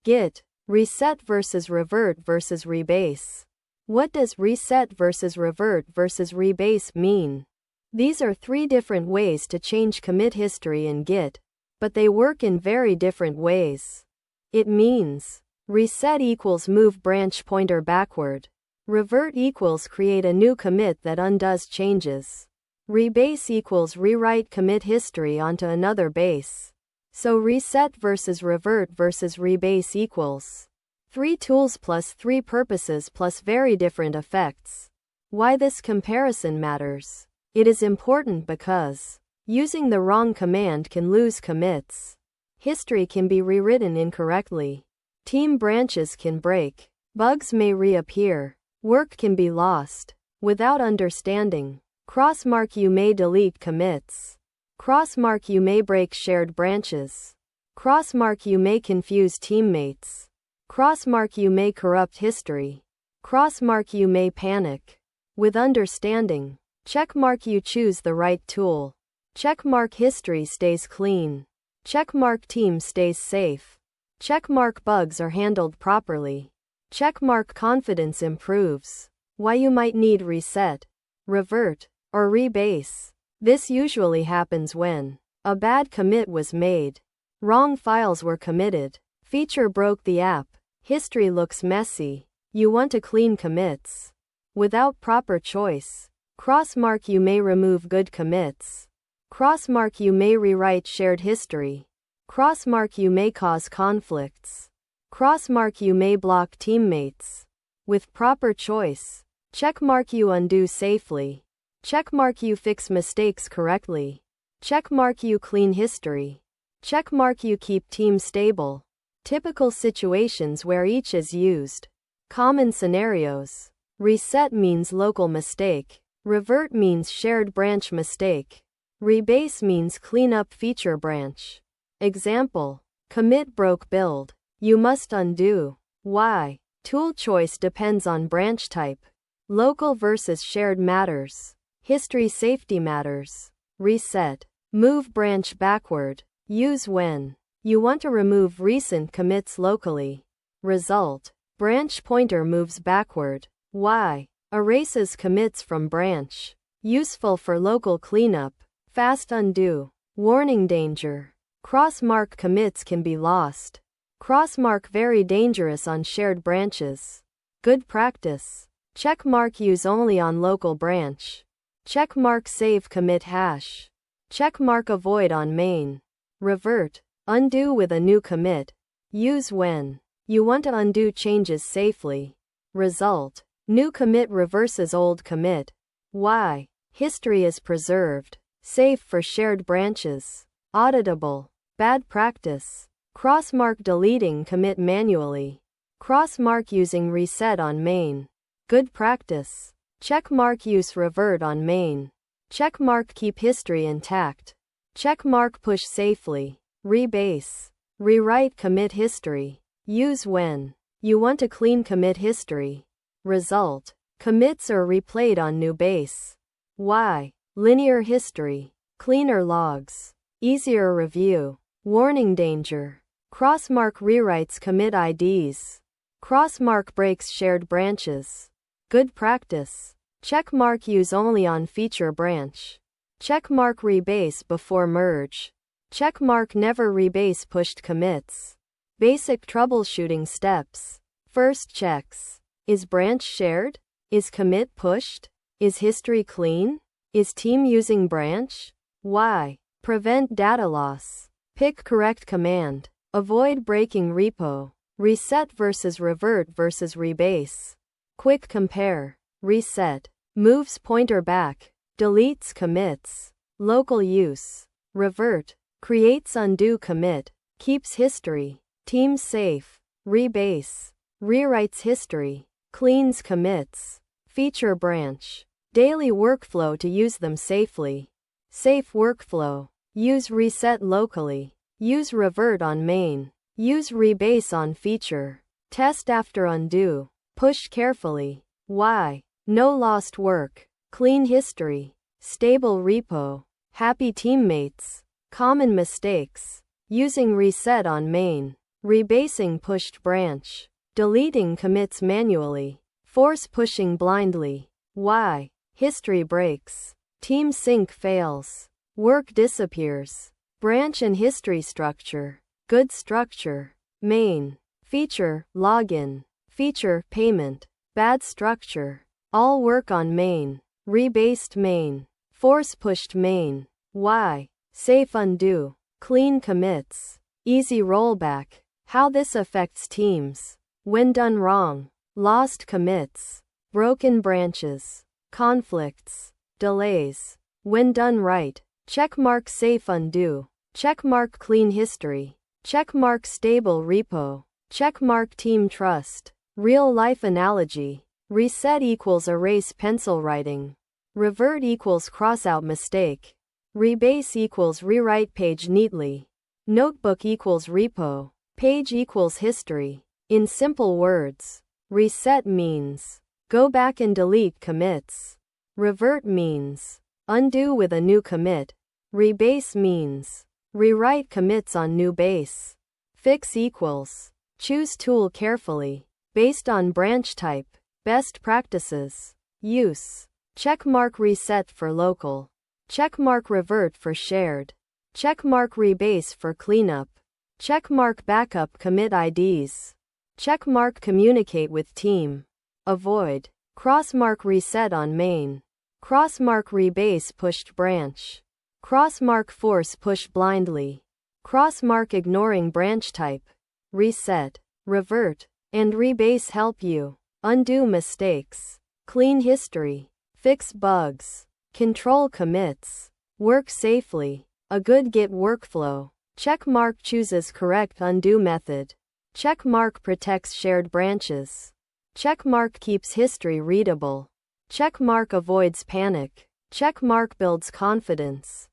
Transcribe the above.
Git Reset versus Revert versus Rebase. What does reset versus revert versus rebase mean? These are three different ways to change commit history in Git, but they work in very different ways. It means reset equals move branch pointer backward. Revert equals create a new commit that undoes changes. Rebase equals rewrite commit history onto another base. So reset versus revert versus rebase equals 3 tools plus 3 purposes plus very different effects. Why this comparison matters? It is important because using the wrong command can lose commits. History can be rewritten incorrectly. Team branches can break. Bugs may reappear. Work can be lost. Without understanding crossmark, you may delete commits. Crossmark, you may break shared branches. Crossmark, you may confuse teammates. Crossmark, you may corrupt history. Crossmark, you may panic. With understanding checkmark, you choose the right tool. Checkmark, history stays clean. Checkmark, team stays safe. Checkmark, bugs are handled properly. Checkmark, confidence improves. Why you might need reset, revert, or rebase. This usually happens when a bad commit was made, wrong files were committed, feature broke the app, history looks messy. You want to clean commits. Without proper choice, crossmark, you may remove good commits. Crossmark, you may rewrite shared history. Crossmark, you may cause conflicts. Crossmark, you may block teammates. With proper choice, checkmark, you undo safely. Checkmark, you fix mistakes correctly. Checkmark, you clean history. Checkmark, you keep team stable. Typical situations where each is used. Common scenarios. Reset means local mistake. Revert means shared branch mistake. Rebase means clean up feature branch. Example: commit broke build. You must undo. Why? Tool choice depends on branch type. Local versus shared matters. History safety matters. Reset. Move branch backward. Use when you want to remove recent commits locally. Result: branch pointer moves backward. Why? Erases commits from branch. Useful for local cleanup. Fast undo. Warning: danger. Crossmark, commits can be lost. Crossmark, very dangerous on shared branches. Good practice. Checkmark, use only on local branch. Checkmark, save commit hash. Checkmark, avoid on main. Revert. Undo with a new commit. Use when you want to undo changes safely. Result: new commit reverses old commit. Why? History is preserved. Safe for shared branches. Auditable. Bad practice. Crossmark, deleting commit manually. Crossmark, using reset on main. Good practice. Checkmark, use revert on main. Checkmark, keep history intact. Checkmark, push safely. Rebase. Rewrite commit history. Use when you want to clean commit history. Result: commits are replayed on new base. Why? Linear history. Cleaner logs. Easier review. Warning: danger. Crossmark, rewrites commit IDs. Crossmark, breaks shared branches. Good practice. Checkmark, use only on feature branch. Checkmark, rebase before merge. Checkmark, never rebase pushed commits. Basic troubleshooting steps. First checks. Is branch shared? Is commit pushed? Is history clean? Is team using branch? Why? Prevent data loss. Pick correct command. Avoid breaking repo. Reset versus revert versus rebase. Quick compare. Reset moves pointer back, deletes commits. Local use. Revert creates undo commit, keeps history. Team safe. Rebase rewrites history, cleans commits. Feature branch. Daily workflow to use them safely. Safe workflow. Use reset locally. Use revert on main. Use rebase on feature. Test after undo. Push carefully. Why? No lost work. Clean history. Stable repo. Happy teammates. Common mistakes. Using reset on main. Rebasing pushed branch. Deleting commits manually. Force pushing blindly. Why? History breaks. Team sync fails. Work disappears. Branch and history structure. Good structure. Main. Feature, login. Feature, payment. Bad structure. All work on main. Rebased main. Force pushed main. Why? Safe undo. Clean commits. Easy rollback. How this affects teams. When done wrong. Lost commits. Broken branches. Conflicts. Delays. When done right. Checkmark safe undo. Checkmark clean history. Checkmark stable repo. Checkmark team trust. Real life analogy. Reset equals erase pencil writing. Revert equals crossout mistake. Rebase equals rewrite page neatly. Notebook equals repo. Page equals history. In simple words, reset means go back and delete commits. Revert means undo with a new commit. Rebase means rewrite commits on new base. Fix equals choose tool carefully, based on branch type. Best practices. Use. Checkmark reset for local. Checkmark revert for shared. Checkmark rebase for cleanup. Checkmark backup commit IDs. Checkmark communicate with team. Avoid. Crossmark reset on main. Crossmark rebase pushed branch. Crossmark force push blindly. Crossmark ignoring branch type. Reset, revert, and rebase help you undo mistakes, clean history, fix bugs, control commits, work safely. A good Git workflow. Checkmark chooses correct undo method. Checkmark protects shared branches. Checkmark keeps history readable. Checkmark avoids panic. Checkmark builds confidence.